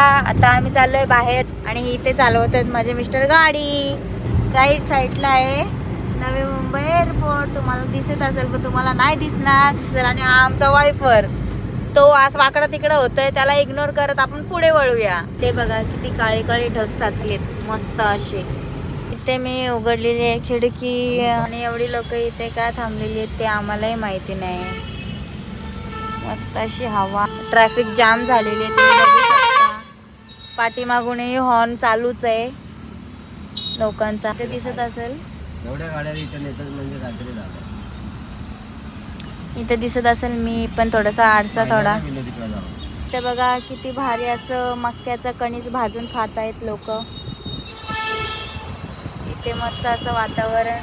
आता आम्ही चाललोय बाहेर आणि इथे चालवतात माझे मिस्टर गाडी. राईट साईडला आहे नवी मुंबई एअरपोर्ट. तुम्हाला दिसत असेल पण तुम्हाला नाही दिसणार. आणि हा आमचा वायफर, तो आज वाकडा तिकडं होतोय, त्याला इग्नोर करत आपण पुढे वळूया. ते बघा किती काळे काळे ढग साचलेत मस्त असे. इथे मी उघडलेली आहे खिडकी आणि एवढी लोक इथे काय थांबलेली आहेत ते आम्हालाही माहिती नाही. मस्त अशी हवा. ट्रॅफिक जाम झालेली आहे, तुम्ही बघू शकता. पाठीमागूनही हॉर्न चालूच आहे लोकांचा. ते दिसत असेल. एवढ्या गाड्या रिटर्न येतात म्हणजे रात्री झालं. इथे दिसत असेल मी पण थोडासा आडसा थोडा. ते बघा किती भारी असं मक्याचं कणीस भाजून खात आहेत लोक. इथे मस्त असं वातावरण.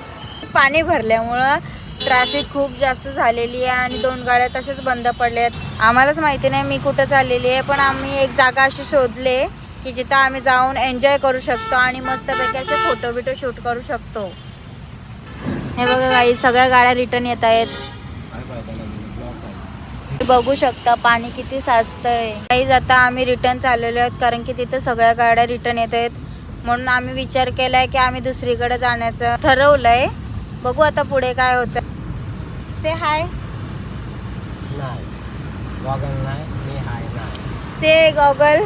पाणी भरल्यामुळं ट्रॅफिक खूप जास्त झालेली आहे आणि 2 गाड्या तशाच बंद पडल्या आहेत. आम्हालाच माहिती नाही मी कुठं चाललेली आहे, पण आम्ही एक जागा अशी शोधले की जिथं आम्ही जाऊन एन्जॉय करू शकतो आणि मस्तपैकी असे फोटो बिटो शूट करू शकतो. हे बघा काही सगळ्या गाड्या रिटर्न येत आहेत. बघू शकता पाणी किती साचतंय. काहीच आता आम्ही रिटर्न चाललेलो आहोत कारण की तिथं सगळ्या गाड्या रिटर्न येत आहेत. म्हणून आम्ही विचार केलाय की आम्ही दुसरीकडे जाण्याचं ठरवलंय. बघू आता पुढे काय होतं. से हाय. से गॉगल.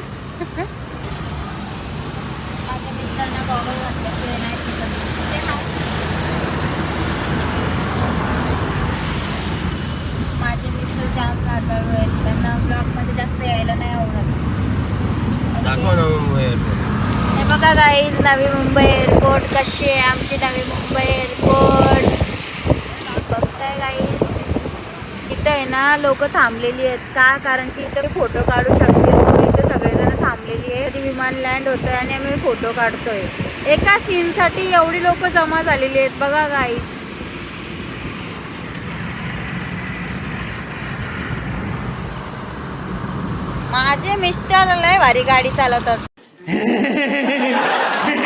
माझ्या मित्रांना गॉगल घातल्याशिवाय नाही शिकत. से हाय. माझे मित्र जाम नाचाळू आहेत, त्यांना ब्लॉगमध्ये जास्त यायला नाही आवडत. हे बघा गाईज नवी मुंबई एअरपोर्ट कशी आहे आमची नवी मुंबई एअरपोर्ट. बघताय गाईज. इथं आहे ना लोक थांबलेली आहेत का, कारण की इतर फोटो काढू शकतील म्हणून इथं सगळेजण थांबलेली आहे. कधी विमान लँड होतंय आणि आम्ही फोटो काढतोय. एका सीनसाठी एवढी लोक जमा झालेली आहेत बघा गाईज. माझे मिस्टर लय भारी गाडी चालवतात.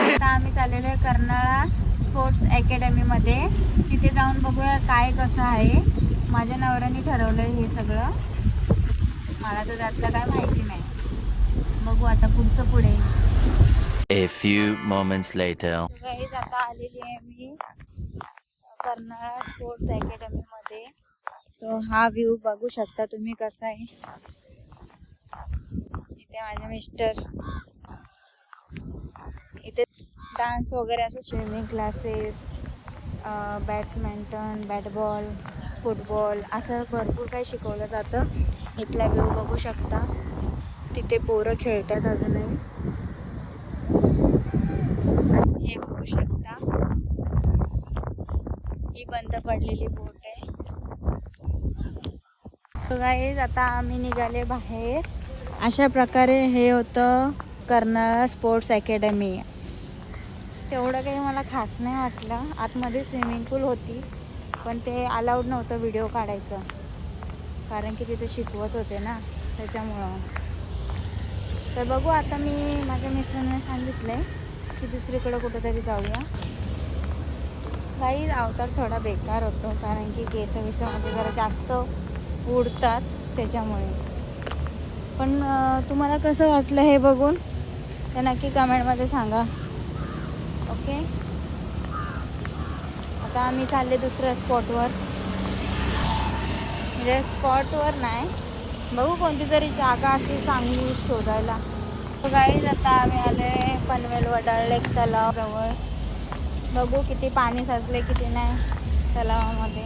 आता आम्ही चाललेलो आहे कर्नाळा स्पोर्ट्स अकॅडमीमध्ये. तिथे जाऊन बघूया काय कसं आहे. माझ्या नवऱ्याने ठरवलं हे सगळं, मला तर त्यातलं काय माहिती नाही. बघू आता पुढचं पुढे. A few moments later. Guys आता आलेली आहे मी कर्नाळा स्पोर्ट्स अकॅडमीमध्ये. तो हा व्ह्यू बघू शकता तुम्ही कसा आहे. इथे माझे मिस्टर. इथे डान्स वगैरे असं swimming classes, badminton, bat ball, football असं भरपूर काही शिकवलं जातं. इथला व्ह्यू बघू शकता. तिथे पोरं खेळतात अजूनही. हे बघू शकता ही बंद पडलेली बोट आहे. तर गाईज आता आम्ही निघाले बाहेर. अशा प्रकारे हे होतं कर्नाळा स्पोर्ट्स अकॅडमी. तेवढं काही मला खास नाही वाटलं. आतमध्ये स्विमिंग पूल होती पण ते अलाउड नव्हतं व्हिडिओ काढायचं, कारण की तिथे शिकवत होते ना त्याच्यामुळं. तर बघू आता मी माझ्या मिस्टरांना सांगितलं आहे की दुसरीकडं कुठंतरी जाऊया. गाईज अवतार थोडा बेकार होतो कारण की केसविसामध्ये जरा जास्त उडतात त्याच्यामुळे. पण तुम्हाला कसं वाटलं हे बघून ते नक्की कमेंटमध्ये सांगा. ओके. आता आम्ही चालले दुसऱ्या स्पॉटवर. म्हणजे स्पॉटवर नाही, बघू कोणती तरी जागा अशी चांगली शोधायला. गाईज आता आम्ही आले पनवेल वडाळ लेक तलाव जवळ. बघू किती पाणी साचले किती नाही तलावामध्ये.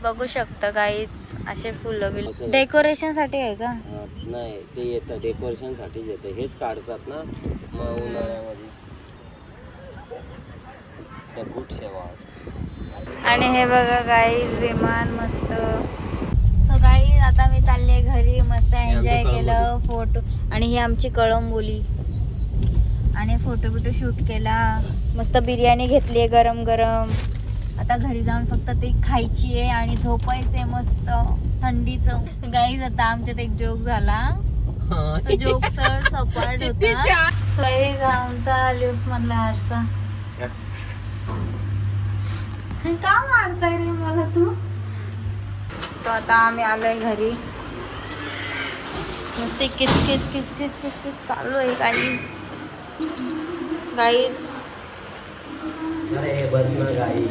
बघू शकता गाईज असे फुलं बिल डेकोरेशन साठी आहे का? नाही, ते येतं डेकोरेशन साठीच येतं. हेच काढतात ना मग उन्हाळ्यामध्ये. गुड सेवा. आणि हे बघा गाईज विमान मस्त. सो गाईज आता मी चालले घरी. मस्त एन्जॉय केलं फोटो. आणि ही आमची कळंबोली. आणि फोटो बिटो शूट केला. मस्त बिर्याणी घेतली आहे गरम गरम. आता घरी जाऊन फक्त ते खायची आहे आणि झोपायचंय मस्त थंडीचं. गाईज आता आमच्यात एक जोक झाला. तो जोक सर सपाट होता. गाईज आमचा लिफ्ट मधला आरसा. का मारताय रे मला तू? शकतो. आता आम्ही आलोय घरी. नुसते किचकिच किचकिच किचकिच चालू आहे गाईच. अरे बस ना गाई.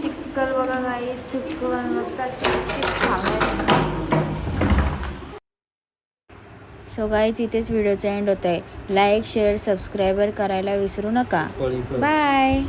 चिक्कल बघा गाईच, चिक्कल मस्त चिक खाणार. सो गाईज इथेच व्हिडिओचा एंड होत आहे. लाईक शेअर सबस्क्राईबर करायला विसरू नका. बाय.